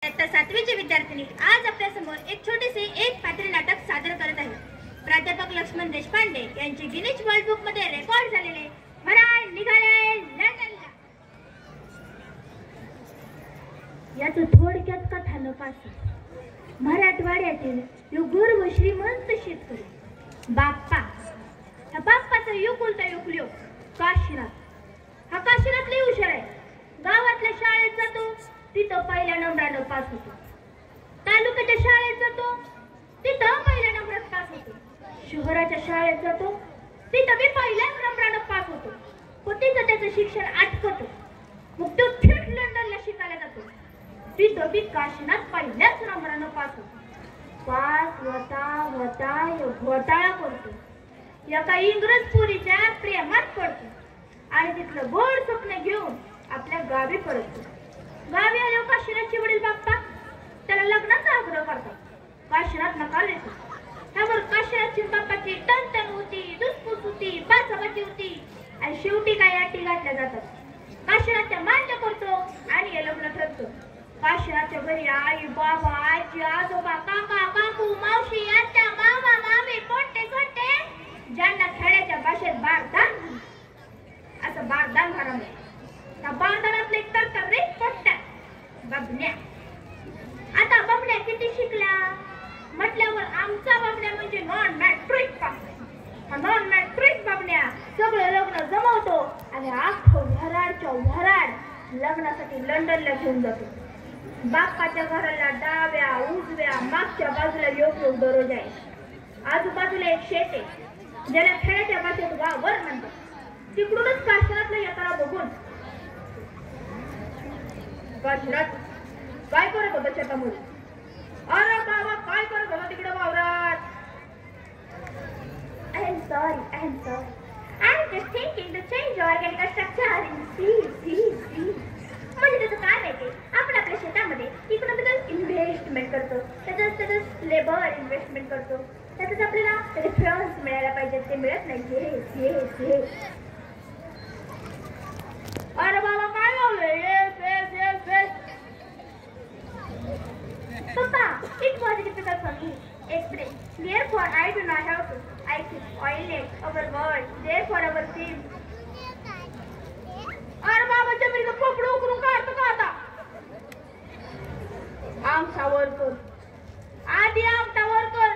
इयत्ता 7वीची विद्यार्थिनी आज आपल्या समोर एक छोटेसे एक पात्री नाटक सादर करत आहे. प्राध्यापक लक्ष्मण देशपांडे यांचे गिनीज वर्ल्ड बुक मध्ये रेकॉर्ड झालेले वराड निघाले लंडनला. याचं थोडक्यात कथानक मराठवाड्यातील युगुर व श्रीमंत शेतकरी बाप्पा. ह्या बाप्पाचा युकुलता युकल्यो काशीनाथ. हा काशीनाथ लई हुशार आहे. गावातल्या शाळेत जातो तिथं पहिल्या नंबरानं पास होतो. तालुक्याच्या शाळेत जातो तिथं पहिल्या नंबरात पास होतो. शहराच्या शाळेत जातो तिथं बी पहिल्याच नंबरानं पास होतो. पण तिथं त्याचं शिक्षण आटकतं. मग तो थेट लंडनला शिकायला जातो. तिथं बी काशीनाथ पहिल्याच नंबरानं पास होतो. पास होता घोटाळा करतो. एका इंग्रज पोरीच्या प्रेमात पडतो आणि तिथलं गोड स्वप्न घेऊन आपल्या गावी पडतो. गावी आल्यावर काशीनाथचे वडील बाप्पा त्याला लग्नाचा आग्रह करतात. काशीनाथ नकार देतो. त्यावर काशीनाथची बाप्पाची टणटण होती, दुसपूस होती, बाचाबाची होती आणि शेवटी काही अटी घातल्या जातात. काशीनाथ मान्य करतो आणि हे लग्न ठरतं. काशीनाथच्या घरी आई बाबा आजी आजोबा काका काकू मावशी आत्या मामा मामी कोणते कोणते ज्यांना खेड्याच्या भाषेत बारदान असं बारदान घरामध्ये. त्या बारदानातले तरतरीत पडतात बबन्या. आता बबन्या किती शिकला म्हटल्यावर आमचा बबन्या म्हणजे नॉन मॅट्रिक पास. हा नॉन मॅट्रिक बबन्या सगळं लग्न जमवतो आणि अख्खं वराडच्या वराड लग्नासाठी लंडनला घेऊन जातो. बाप्पाच्या घराला डाव्या उजव्या मागच्या बाजूला योग्य दरवाज आहे. आजूबाजूला एक शेत आहे ज्याला खेड्याच्या भाषेत गावर म्हणतात. तिकडूनच काशीनाथला येताना बघून काशीनाथ काय करत होता शेतामध्ये? अरे बाबा काय करत होता तिकडे वावरात? I am sorry. I am just thinking to change organic structure in seeds. म्हणजे त्याचं काय माहिती आपण आपल्या शेतामध्ये इकडं तिकडं इन्व्हेस्टमेंट करतो. त्याचं लेबर इन्व्हेस्टमेंट करतो. त्यातच आपल्याला रेफरन्स मिळायला पाहिजे ते मिळत नाही. अरे बाबा काय लावलंय? Papa, it was difficult for me. Express. Therefore, I do not have to. I keep oiling our world. Therefore, our dreams. अरे बाबा जमिनीचं पोपड उकरून काढतो का आता? आमच्यावर कर आधी आमच्यावर कर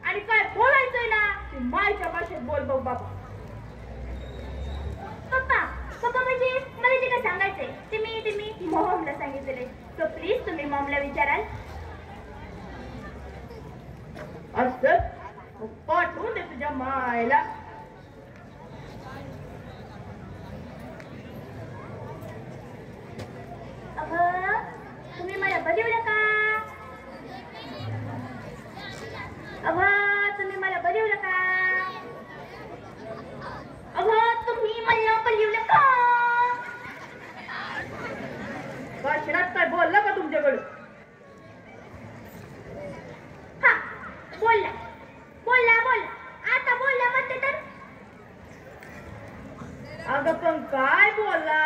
आणि काय बोलायचंय ना ते मायच्या भाषेत बोल बघ बाबा. पप्पा म्हणजे मला जे काय सांगायचंय ते मी मॉमला सांगितलेले. सो प्लीज तुम्ही मॉमला विचाराल. असं पाठवून दे तुझ्या मायला. अगं तुम्ही मला बघितलं का? अगं तुम्ही मला बघितलं का? अगं तुम्ही मला बघितलं का? काशीनाथ काय बोलला का तुमच्याकडे? हा बोलला आता बोलला म्हणते तर. अगं पण काय बोलला?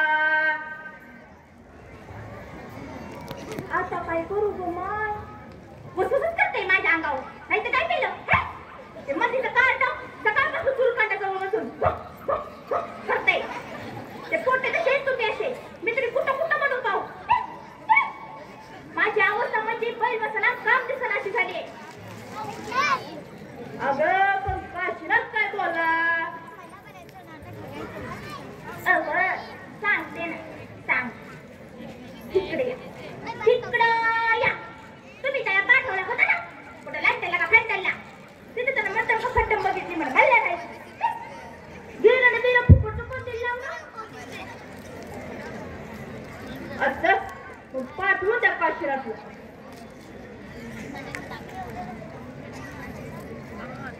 आता काय करू गो माय? वसूलच करते माझ्या अंगावर. नाही तर काय केलं ते मधीचं काढ सकाळपासून सुरू काढायचं बसून करते. ते पोटे तसे तुम्ही असे मी तरी कुठं म्हणून पाहू. माझी अवस्था म्हणजे बैल बसना काम दिसना अशी झाली. अगं पण काशीनाथ काय बोलला? अगं सांगते ना सांग. तिकडं या तुम्ही त्याला पाठवला होता ना कुठं लाईटला का फ्लॅटला तिथे त्याला म्हणतात का खट्टम बघितली म्हणून हल्ल्या नाही गेलं ना तिला फुकट चुकून दिला असं पाठवून त्या काशीनाथला.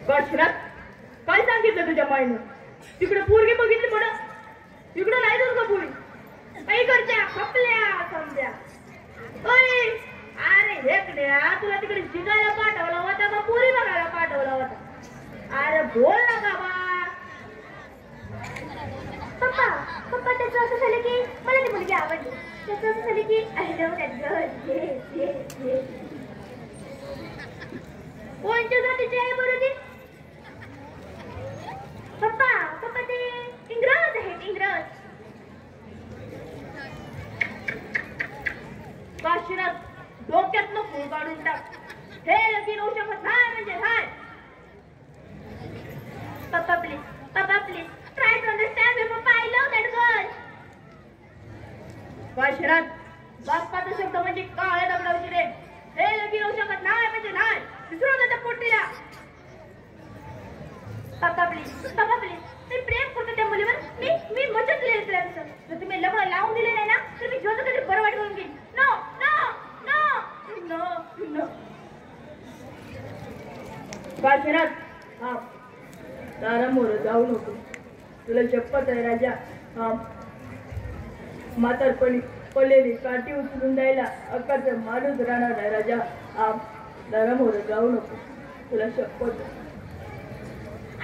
काशीनाथ काय सांगितलं तुझ्या माईनं? तिकडे पोरगी बघितली म्हणा इकडे नाही जाऊ का पोरी? काही करच्या खपल्या समजा. अरे हेकड्या तुला तिकडे शिकायला पाठवला होता का पोरी बघायला पाठवला होता? अरे बोल ना बाबा. पप्पा त्याचं असं झालं की मला ती मुलगी आवडली. त्याचं असं झालं की I love that girl. Kashinath डोक्यात नको काढून टाक. हे लगीन होऊ शकत नाही म्हणजे काय? पप्पा please try to understand me. पप्पा I love that girl. Kashinath बाप्पाचा शब्द म्हणजे काळ्या दगडावची रे. हे लगीन होऊ शकत नाही म्हणजे नाही. विसरू नका पोटीला. पप्पा प्लीज मी प्रेम करतो त्या मुलीवर. मी मदत केली त्याचं. जर तुम्ही लग्न लावून दिले नाही ना तर मी जो कधी बरं वाट करून घेईन. No no no no no. Kashinath हा दारामोर जाऊ नको. तुला शपथ आहे राजा. हा म्हातारपणी पडलेली काठी उचलून द्यायला अक्काचा माणूस राहणार आहे राजा. हा दारामोर जाऊ नको. तुला शपथ आहे.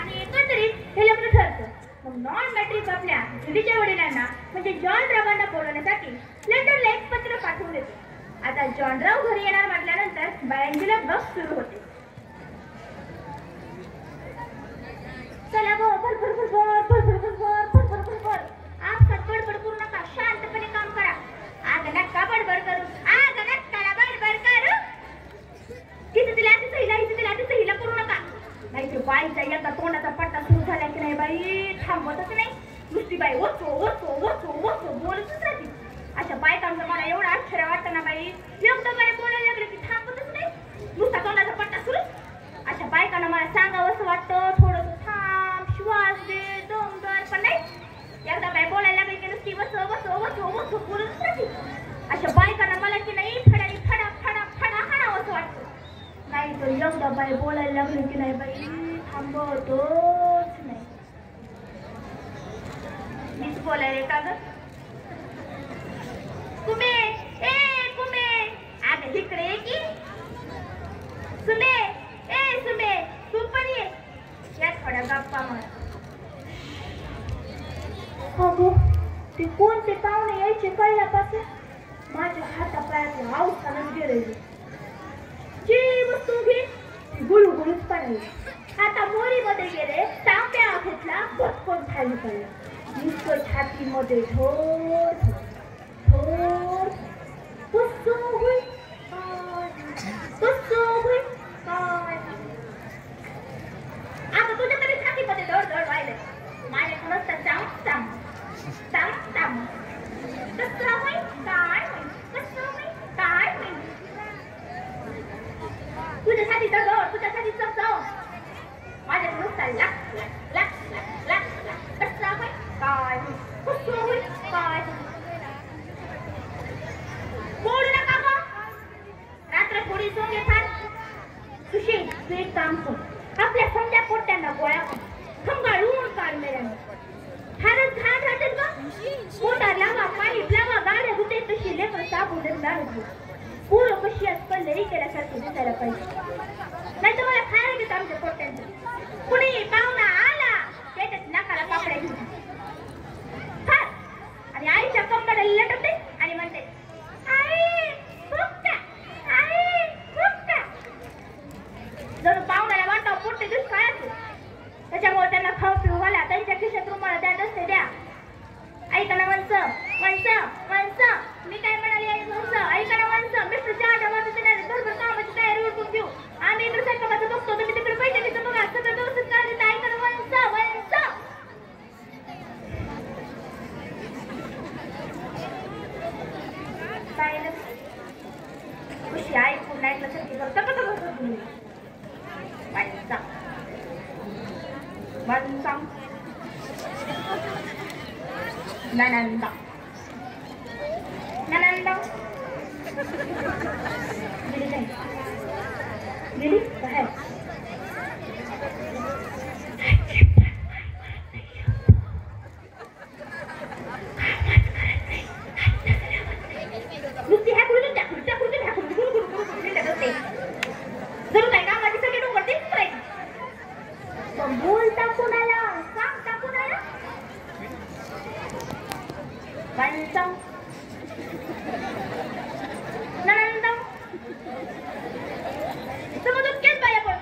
आणि एकंदरीत हे लग्न ठरतं. मग नॉन मॅट्रिक आपल्या जुलीच्या वडिलांना म्हणजे जॉन रावांना बोलवण्यासाठी लंडनला एक पत्र पाठवून देतो. आता जॉन राव घरी येणार म्हटल्यानंतर बायांजीला बस सुरू होते. चला गो भर आपसात बडबड करू नका. शांतपणे काम करा. आग नका बडबड करू. आग नका बडबड करू. तिथे तिला हिला करू नका. नाहीतर बाईचा एका तोंडाचा पट्टा सुरू झाला की नाही बाई थांबवतच नाही. नुसती बाई वचो बोलतच राहते. अशा बायकांचं मला एवढं आश्चर्य वाटतं ना बाई. एकदम बाई बोलायला लागले की थांबतच नाही. नुसता तोंडाचा पट्टा सुरू. अशा बायकांना मला सांगावं असं वाटतं थोडंसं थांब श्वास दे दम धर. पण नाही एकदा बाई बोलायला लागली की नुसती वचो बोलतच राहते. अशा बायकांना मला की नाही फडा हाणावं असं वाटतं. नाही तर एकदा बाई बोलायला लागली की नाही बाई थांबवतोच नाही. मीच बोलायला का ग कुमे आग इकडे की सुमे तू पण ये. या थोड्या गप्पा मग. अगो ते कोणते पाहुणे यायचे कळल्यापासून माझ्या हातापायातले अवस्थानच गेलेली. जी वस्तू घे ती गुळगुळूच पडायची. आता मोरीमध्ये गेले तांब्या घेतला बटकन खाली पडला. नुसतं छातीमध्ये थोड कसं होईल काय. आता तुझ्या तरी छातीमध्ये धड व्हायला. माझ्याकडे नसतं जाम कसं होईल काय तुझ्या छातीचा जाऊ. माझ्याकडे नुसता लाख कसं होईल काय. बोलू नका गं. रात्र थोडी झोप घेतात. सुशील तू एक काम कर. आपल्या समजा पोट्यांना गोळ्या खंगाळून काढलेल्या फारच घाण राहतात गं. मोटार लावा पाईप लावा गाड्या गुटे तशी लेकर साबून दारू. पूर्ण कशी आजकाल लई केल्यासारखी दिसायला पाहिजे. नाही तर मला खायला घेत आमच्या पोट्यांचं. कुणी पाहुणा आला त्याच्यात नाकाला कापड्या घेऊन आणि आईच्या कंबरला लटकते आणि म्हणते आई फुकटा. जणू पाहुण्याला वाटावं पोट्टे दुष्काळाचे. त्याच्यामुळे त्यांना खाऊ पिऊ घाला. त्यांच्या खिशात रुमाला द्या दसते द्या. ऐका ना वंस मी काय म्हणाले ऐका ना वंस. मिस्टर चहा वाजत येणार बरोबर कामाची तयारी उरकून घेऊ. आम्ही इकडे स्वयंपाकाचं बघतो तुम्ही तिकडे पैठणीचं बघा. सगळं व्यवस्थित करायचं. ऐका ना वंस काय खुशी ऐकून ऐकलं सगळी वंसा ननंदा गेली बाहेर. नुसती ह्या कुठून जरूर काय कामाची सगळी डोंगर तेच करायची. बोलता कुणाला सांगता कुणाला. पंचम नंदम समजून केच बाया पण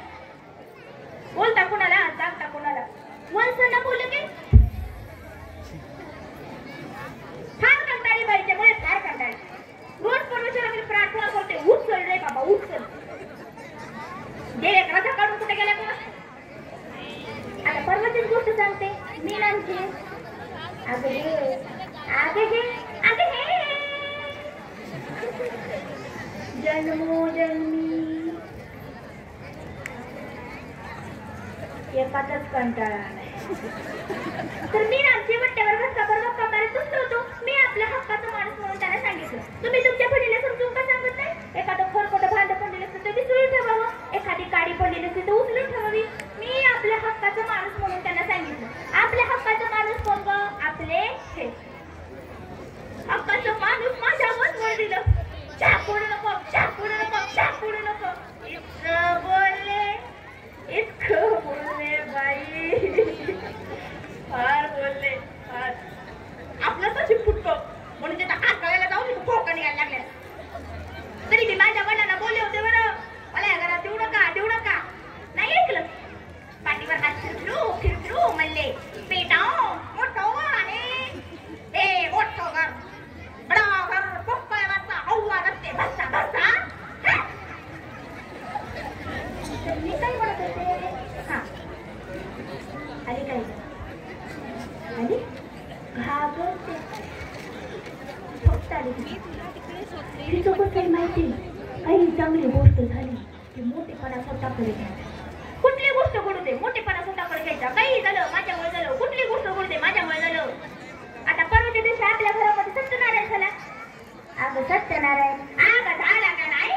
जन्मोजन्मी एकातच कंटाळा आलाय. तर मी आमची वाट्यावर भक्का मारत होतो. मी आपल्या हक्काचा माणूस म्हणून त्यांना सांगितलं. तुम्ही तुमच्या पिढीला समजून का सांगत नाही? एखादं खरखोटं भांडं पडलेलं असतं ते विसरून ठेवावं, एखादी काडी पडलेली असते तर उचलून ठेवावी. मी आपल्या हक्काचा माणूस म्हणून त्यांना सांगितलं. आपल्या हक्काचा माणूस कोण ग? आपले हे हक्काचं माणूस माझ्यावर वर दिलं. चहा पुढे नको, चहा पुढे नको, चहा पुढे नको. इतकं बोलले बाई, फार बोलले फार. आपलं तशी फुटतो म्हणून त्याचा हात कळायला जाऊन खोका निघायला लागल्या. तरी मी माझ्या वडिलांना बोलले होते बरं, मला या घरात देऊ नका. नाही ऐकलं. पाठीवर हात फिरफिरू म्हणले पेटाओ मोठो आणि ए मोठो घर बडा घर पोकळ वाचा हौवा रस्ते भस्सा. मी काय म्हणत होते? हा आली काय आली घाबरते फक्त आली. तिचं कसं माहिती, काही चांगली गोष्ट झाली की मोठेपणा स्वतःकडे घ्यायचा. कुठली गोष्ट घडू दे मोठेपणा स्वतःकडे घ्यायचा. काही झालं माझ्यामुळे झालं, कुठली गोष्ट घडू दे माझ्यामुळे झालं. आता परवाच्या दिवशी आपल्या घरामध्ये सत्यनारायण झाला. अगं सत्यनारायण अगं झाला का नाही?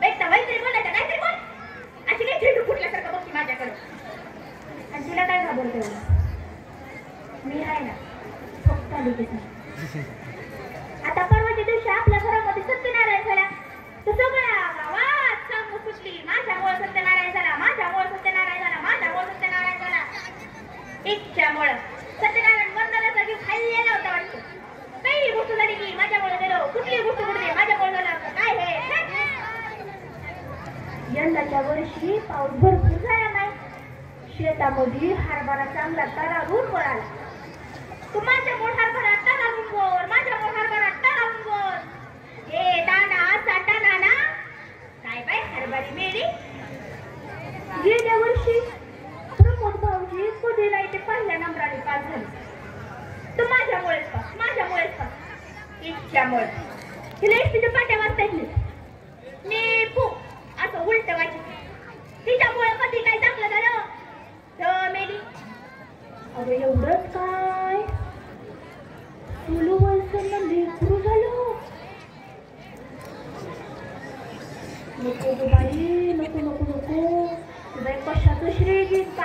बेटा मैत्री बोलायचं काहीतरी बोल. अशी काही झेंडू फुटल्यासारखं बघती माझ्याकडे. आणि तुला काय घाबरतं? मी आहे ना फक्त आली तिथे. आता परवाच्या दिवशी आपल्या घरामध्ये सत्यनारायण झाला तर सगळ्या गावात सांग सुटली माझ्यामुळे सत्यनारायण झाला, माझ्यामुळे सत्यनारायण झाला, माझ्यामुळे सत्यनारायण झाला. इच्छामुळे सत्यनारायण वंदनाचा जीव खाल्लेला होता वाटतं. काही गोष्ट झाली की माझ्यामुळे झालं, कुठली गोष्ट घडली माझ्यामुळे झालं. काय हे यंदाच्या वर्षी पाऊस भरपूर झाला नाही. शेतामध्ये हरभरा चांगला तरारून वर आला. तू माझ्यामुळे हरभरा तरारून वर, माझ्यामुळे हरभरा तरारून वर. हे दाना असा टाना ना काय बाय हरभरी मेली. गेल्या वर्षी प्रमोद भाऊजी कधी नाही ते पहिल्या नंबराने पास झाले. तर माझ्यामुळेच पास इच्छामुळे. तिला एसटीच्या पाट्या वाजता येत नाही. मी असं उलट वाटत. तिच्यामुळे कधी काय चांगलं झालं तर मेली. अरे एवढंच काय तुला वयसनं लेकरू झालं. नको ग बाई नको. बाई कशाचं श्रेय घेत